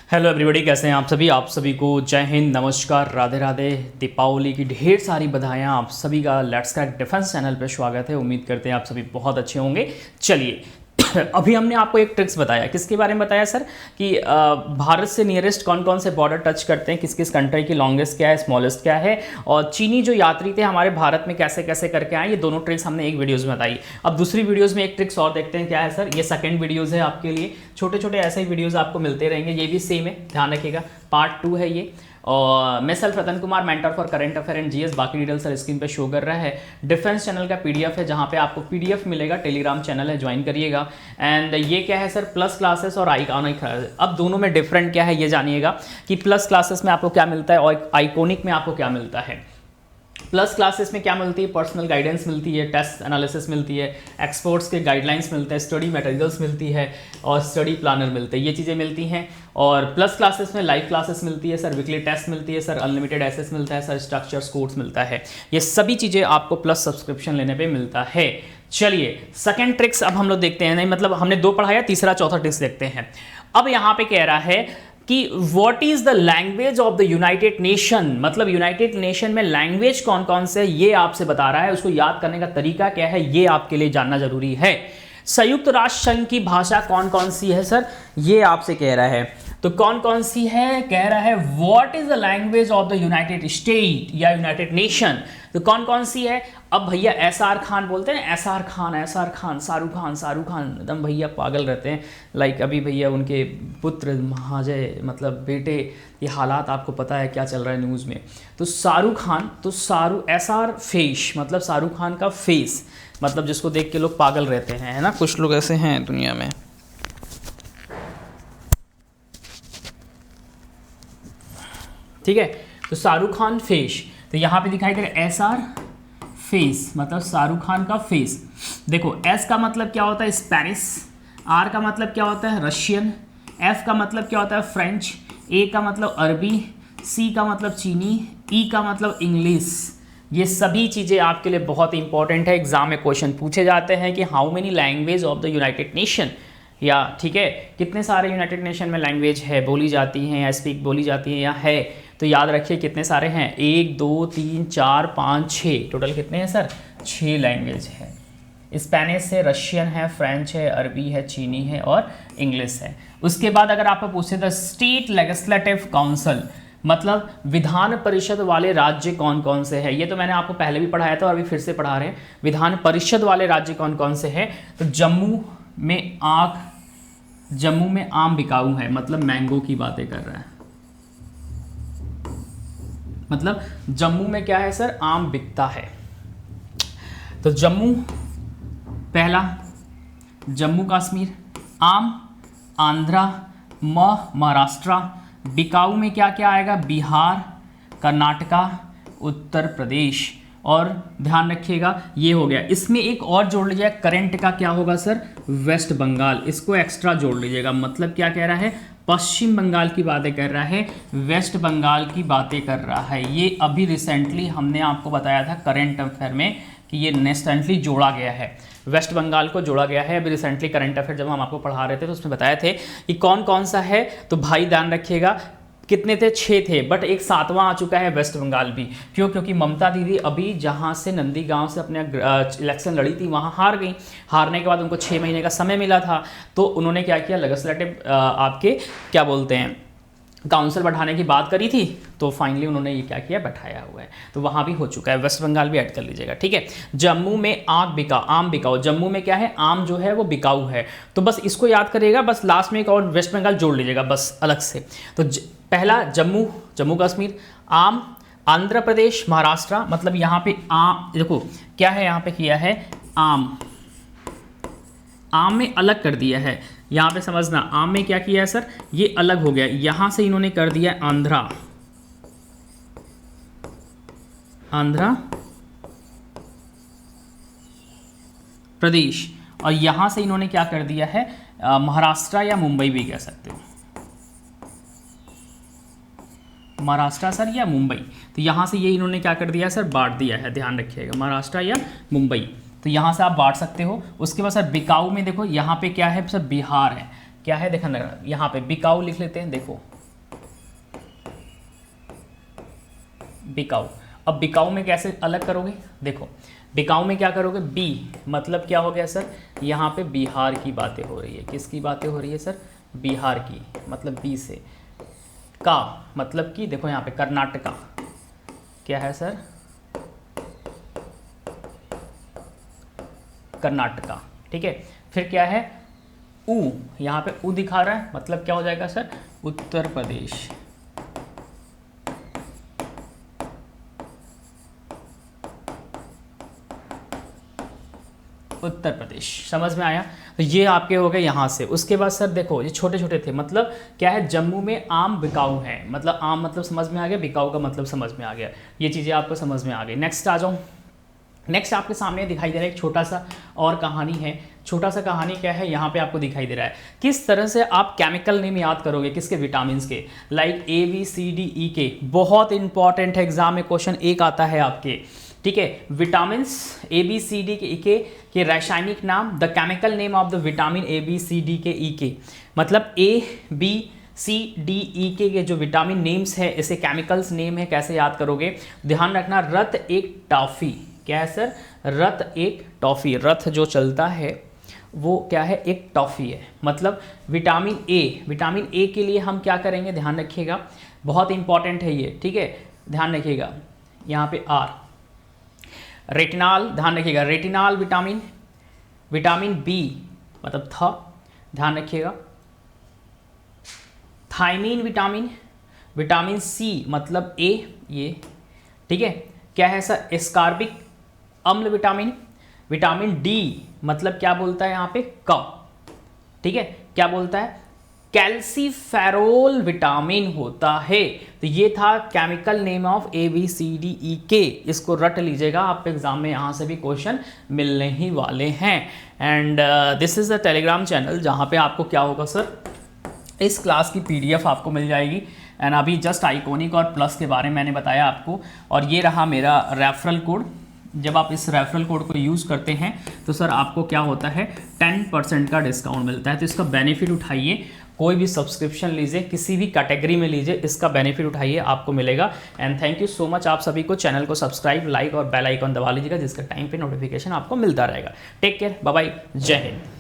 Hello everybody, कैसे हैं आप सभी को जय हिंद, नमस्कार, राधे राधे। दीपावली की ढेर सारी बधाइयाँ आप सभी का लेट्स क्रैक डिफेंस चैनल पे स्वागत है। उम्मीद करते हैं आप सभी बहुत अच्छे होंगे। चलिए अभी हमने आपको एक ट्रिक्स बताया, किसके बारे में बताया सर कि भारत से नियरेस्ट कौन कौन से बॉर्डर टच करते हैं, किस किस कंट्री की लॉन्गेस्ट क्या है, स्मॉलेस्ट क्या है, और चीनी जो यात्री थे हमारे भारत में कैसे कैसे करके आए। ये दोनों ट्रिक्स हमने एक वीडियोज़ में बताई। अब दूसरी वीडियोज़ में एक ट्रिक्स और देखते हैं क्या है सर। ये सेकंड वीडियोज़ है आपके लिए, छोटे छोटे ऐसे ही वीडियोज़ आपको मिलते रहेंगे। ये भी सेम है, ध्यान रखिएगा, पार्ट 2 है ये। और मैं self Ratan Kumar, mentor for current affair and GS. बाकी डिटेल्स सर स्क्रीन पे शो कर रहा है। डिफेंस चैनल का पीडीएफ है, जहां पे आपको पीडीएफ मिलेगा। टेलीग्राम चैनल है, ज्वाइन करिएगा। एंड ये क्या है सर, प्लस क्लासेस और आइकॉनिक। अब दोनों में डिफरेंट क्या है ये जानिएगा कि प्लस क्लासेस में आपको क्या मिलता है और आइकॉनिक में आपको क्या मिलता है। प्लस क्लासेस में क्या मिलती है, पर्सनल गाइडेंस मिलती है, टेस्ट एनालिसिस मिलती है, एक्सपर्ट्स के गाइडलाइंस मिलते हैं, स्टडी मटेरियल्स मिलती है और स्टडी प्लानर मिलते हैं। ये चीज़ें मिलती हैं। और प्लस क्लासेस में लाइव क्लासेस मिलती है सर, वीकली टेस्ट मिलती है सर, अनलिमिटेड एसेस मिलता है सर, स्ट्रक्चर्स कोर्स मिलता है। ये सभी चीज़ें आपको प्लस सब्सक्रिप्शन लेने पर मिलता है। चलिए सेकेंड ट्रिक्स अब हम लोग देखते हैं। नहीं मतलब हमने 2 पढ़ाया, तीसरा चौथा ट्रिक्स देखते हैं। अब यहाँ पे कह रहा है कि what is the language of the United nation, मतलब यूनाइटेड नेशन में लैंग्वेज कौन कौन से ये आपसे बता रहा है। उसको याद करने का तरीका क्या है ये आपके लिए जानना जरूरी है। संयुक्त राष्ट्र संघ की भाषा कौन कौन सी है सर, ये आपसे कह रहा है। तो कौन कौन सी है, कह रहा है what is the language of the United state या यूनाइटेड नेशन। तो कौन कौन सी है। अब भैया एसआर खान बोलते हैं, एसआर खान, शाहरुख खान एकदम भैया पागल रहते हैं। लाइक अभी भैया उनके पुत्र महाजय मतलब बेटे, ये हालात आपको पता है क्या चल रहा है न्यूज़ में। तो शाहरुख खान, तो एसआर फेस मतलब शाहरुख खान का फेस, मतलब जिसको देख के लोग पागल रहते हैं, है ना। कुछ लोग ऐसे हैं दुनिया में। ठीक है, तो शाहरुख खान फेस, तो यहाँ पे दिखाई दे रहा है एसआर फेस मतलब शाहरुख खान का फेस। देखो एस का मतलब क्या होता है, स्पेनिश। आर का मतलब क्या होता है, रशियन। एफ का मतलब क्या होता है, फ्रेंच। ए का मतलब अरबी। सी का मतलब चीनी। ई का मतलब इंग्लिश। ये सभी चीज़ें आपके लिए बहुत इंपॉर्टेंट है। एग्जाम में क्वेश्चन पूछे जाते हैं कि how many language of the United nation, या ठीक है कितने सारे यूनाइटेड नेशन में लैंग्वेज है, बोली जाती हैं या स्पीक बोली जाती है या है। तो याद रखिए कितने सारे हैं, 1 2 3 4 5 6, टोटल कितने हैं सर, 6 लैंग्वेज है। स्पेनिश है, रशियन है, फ्रेंच है, अरबी है, चीनी है और इंग्लिश है। उसके बाद अगर आप पूछे द स्टेट लेजिस्लेटिव काउंसिल मतलब विधान परिषद वाले राज्य कौन कौन से हैं, ये तो मैंने आपको पहले भी पढ़ाया था और अभी फिर से पढ़ा रहे हैं। विधान परिषद वाले राज्य कौन कौन से हैं, तो जम्मू में आम बिकाऊ है, मतलब मैंगो की बातें कर रहा है। मतलब जम्मू में क्या है सर, आम बिकता है। तो जम्मू पहला, जम्मू कश्मीर आम। आंध्रा महाराष्ट्र। बिकाऊ में क्या क्या आएगा, बिहार, कर्नाटका, उत्तर प्रदेश। और ध्यान रखिएगा ये हो गया। इसमें एक और जोड़ लीजिएगा, करंट का क्या होगा सर, वेस्ट बंगाल। इसको एक्स्ट्रा जोड़ लीजिएगा। मतलब क्या कह रहा है, पश्चिम बंगाल की बातें कर रहा है, वेस्ट बंगाल की बातें कर रहा है। ये अभी रिसेंटली हमने आपको बताया था करंट अफेयर में कि ये रिसेंटली जोड़ा गया है, वेस्ट बंगाल को जोड़ा गया है। अभी रिसेंटली करंट अफेयर जब हम आपको पढ़ा रहे थे तो उसमें बताए थे कि कौन कौन सा है। तो भाई ध्यान रखिएगा कितने थे, 6 थे, बट एक 7वां आ चुका है वेस्ट बंगाल भी। क्यों, क्योंकि ममता दीदी अभी जहां से नंदी गांव से अपने इलेक्शन लड़ी थी वहां हार गई। हारने के बाद उनको 6 महीने का समय मिला था, तो उन्होंने क्या किया, लेजिस्लेटिव आपके क्या बोलते हैं काउंसिल बढ़ाने की बात करी थी, तो फाइनली उन्होंने ये क्या किया, बैठाया हुआ है। तो वहाँ भी हो चुका है, वेस्ट बंगाल भी ऐड कर लीजिएगा, ठीक है। जम्मू में आम बिकाऊ, जम्मू में क्या है, आम जो है वो बिकाऊ है। तो बस इसको याद करिएगा, बस लास्ट में एक और वेस्ट बंगाल जोड़ लीजिएगा बस अलग से। तो पहला जम्मू कश्मीर आम। आंध्र प्रदेश महाराष्ट्र, मतलब यहाँ पे आम, देखो क्या है यहाँ पे किया है, आम में अलग कर दिया है। यहाँ पे समझना, आम में क्या किया है सर, ये अलग हो गया। यहां से इन्होंने कर दिया आंध्रा प्रदेश, और यहां से इन्होंने क्या कर दिया है, महाराष्ट्र या मुंबई भी कह सकते हो, महाराष्ट्र सर या मुंबई। तो यहां से ये इन्होंने क्या कर दिया सर, बांट दिया है। ध्यान रखिएगा, महाराष्ट्र या मुंबई, तो यहाँ से आप बांट सकते हो। उसके बाद सर बिकाऊ में देखो यहाँ पे क्या है सर, बिहार है। क्या है देखा ना, यहाँ पे बिकाऊ लिख लेते हैं। देखो बिकाऊ। अब बिकाऊ में कैसे अलग करोगे, देखो बिकाऊ में क्या करोगे, बी मतलब क्या हो गया सर, यहाँ पे बिहार की बातें हो रही है, किसकी बातें हो रही है सर, बिहार की, मतलब बी से। का मतलब कि देखो यहाँ पे कर्नाटका, क्या है सर, कर्नाटका, ठीक है। फिर क्या है, ऊ, यहाँ पे ऊ दिखा रहा है, मतलब क्या हो जाएगा सर, उत्तर प्रदेश। उत्तर प्रदेश, समझ में आया। तो ये आपके हो गए यहाँ से। उसके बाद सर देखो ये छोटे छोटे थे, मतलब क्या है, जम्मू में आम बिकाऊ है, मतलब आम मतलब समझ में आ गया, बिकाऊ का मतलब समझ में आ गया, ये चीज़ें आपको समझ में आ गई। नेक्स्ट आ जाऊँ। नेक्स्ट आपके सामने दिखाई दे रहा है एक छोटा सा और कहानी है। छोटा सा कहानी क्या है, यहाँ पे आपको दिखाई दे रहा है किस तरह से आप केमिकल नेम याद करोगे, किसके, विटामिन के, लाइक ABCDE के। बहुत इंपॉर्टेंट है, एग्जाम में क्वेश्चन एक आता है आपके, ठीक है। विटामिन ABCD के रासायनिक नाम, the chemical name of the vitamin ABCD के E के, मतलब ABCDE के जो विटामिन नेम्स है, इसे केमिकल्स नेम है, कैसे याद करोगे, ध्यान रखना। रथ एक टॉफी, क्या है सर, रथ एक टॉफी, रथ जो चलता है वो क्या है, एक टॉफी है। मतलब विटामिन ए के लिए हम क्या करेंगे, ध्यान रखिएगा, बहुत इंपॉर्टेंट है ये, ठीक है, ध्यान रखिएगा। यहाँ पे R, रेटिनॉल, ध्यान रखिएगा, रेटिनॉल विटामिन, विटामिन B मतलब ध्यान रखिएगा। थायमीन विटामिन, विटामिन C मतलब A, ये ठीक है। क्या है सर, एस्कॉर्बिक अम्ल विटामिन, विटामिन D मतलब क्या बोलता है यहाँ पे, क, ठीक है, क्या बोलता है, कैल्सीफेरोल विटामिन होता है। तो ये था केमिकल नेम ऑफ ABCDE के, इसको रट लीजिएगा, आप एग्जाम में यहाँ से भी क्वेश्चन मिलने ही वाले हैं। And this is the Telegram channel जहाँ पे आपको क्या होगा सर, इस क्लास की PDF आपको मिल जाएगी। एंड अभी जस्ट आइकॉनिक और प्लस के बारे में मैंने बताया आपको, और ये रहा मेरा रेफरल कोड। जब आप इस रेफरल कोड को यूज़ करते हैं तो सर आपको क्या होता है, 10% का डिस्काउंट मिलता है। तो इसका बेनिफिट उठाइए, कोई भी सब्सक्रिप्शन लीजिए, किसी भी कैटेगरी में लीजिए, इसका बेनिफिट उठाइए, आपको मिलेगा। And thank you so much आप सभी को। चैनल को सब्सक्राइब, लाइक और बेल आइकॉन दबा लीजिएगा, जिसका टाइम पे नोटिफिकेशन आपको मिलता रहेगा। टेक केयर, बाय बाय, जय हिंद।